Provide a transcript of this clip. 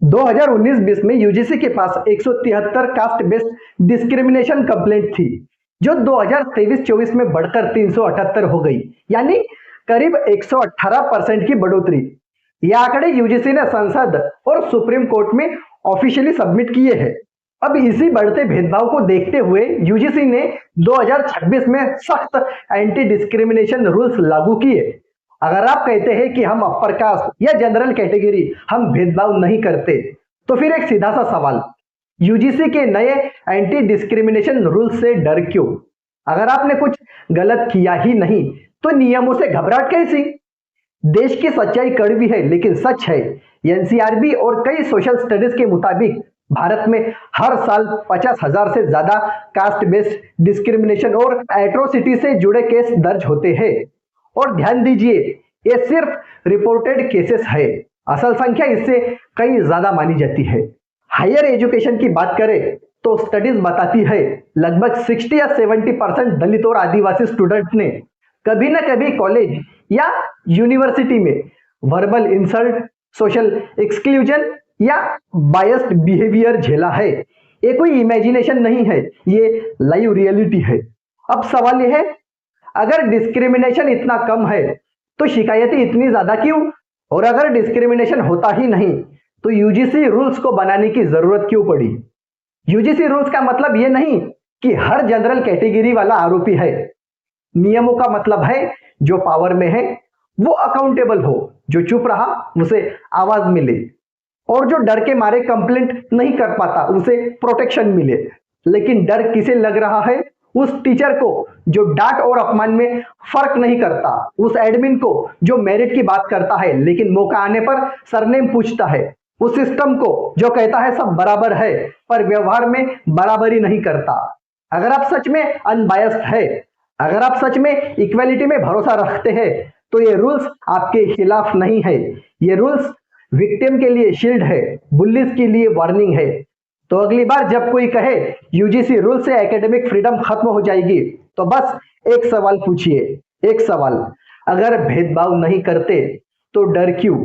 2019-20 में यूजीसी के पास 173 caste based discrimination complaint थी, जो 2023-24 में बढ़कर 378 हो गई, यानी करीब 118% की बढ़ोतरी। ये आंकड़े यूजीसी ने संसद और सुप्रीम कोर्ट में ऑफिशियली सबमिट किए हैं। अब इसी बढ़ते भेदभाव को देखते हुए यूजीसी ने 2026 में सख्त एंटी डिस्क्रिमिनेशन रूल्स लागू किए। अगर आप कहते हैं कि हम अपर कास्ट या जनरल कैटेगरी हम भेदभाव नहीं करते, तो फिर एक सीधा सा सवाल, यूजीसी के नए एंटी डिस्क्रिमिनेशन रूल्स से डर क्यों? अगर आपने कुछ गलत किया ही नहीं तो नियमों से घबराहट कैसी? देश की सच्चाई कड़वी है लेकिन सच है। एनसीआरबी और कई सोशल स्टडीज के मुताबिक भारत में हर साल 50,000 से ज्यादा कास्ट बेस्ड डिस्क्रिमिनेशन और एट्रोसिटी से जुड़े केस दर्ज होते हैं। और ध्यान दीजिए, ये सिर्फ रिपोर्टेड केसेस है, असल संख्या इससे कई ज्यादा मानी जाती है। हायर एजुकेशन की बात करें तो स्टडीज बताती है लगभग 60 या 70% दलित और आदिवासी स्टूडेंट ने कभी ना कभी कॉलेज या यूनिवर्सिटी में वर्बल इंसल्ट, सोशल एक्सक्लूजन या बायस्ड बिहेवियर झेला है। ये कोई इमेजिनेशन नहीं है, ये लाइव रियलिटी है। अब सवाल यह है, अगर डिस्क्रिमिनेशन इतना कम है तो शिकायतें इतनी ज्यादा क्यों? और अगर डिस्क्रिमिनेशन होता ही नहीं तो यूजीसी रूल्स को बनाने की जरूरत क्यों पड़ी? यूजीसी रूल्स का मतलब यह नहीं कि हर जनरल कैटेगरी वाला आरोपी है। नियमों का मतलब है जो पावर में है वो अकाउंटेबल हो, जो चुप रहा उसे आवाज मिले, और जो डर के मारे कंप्लेंट नहीं कर पाता उसे प्रोटेक्शन मिले। लेकिन डर किसे लग रहा है? उस टीचर को जो डांट और अपमान में फर्क नहीं करता, उस एडमिन को जो मेरिट की बात करता है लेकिन मौका आने पर सरनेम पूछता है, उस सिस्टम को जो कहता है सब बराबर है पर व्यवहार में बराबरी नहीं करता। अगर आप सच में अनबायस्ड है, अगर आप सच में इक्वालिटी में भरोसा रखते हैं, तो ये रूल्स आपके खिलाफ नहीं है। ये रूल्स विक्टिम के लिए शील्ड है, बुल्लीज के लिए वार्निंग है। तो अगली बार जब कोई कहे यूजीसी रूल से एकेडमिक फ्रीडम खत्म हो जाएगी, तो बस एक सवाल पूछिए, एक सवाल, अगर भेदभाव नहीं करते तो डर क्यों?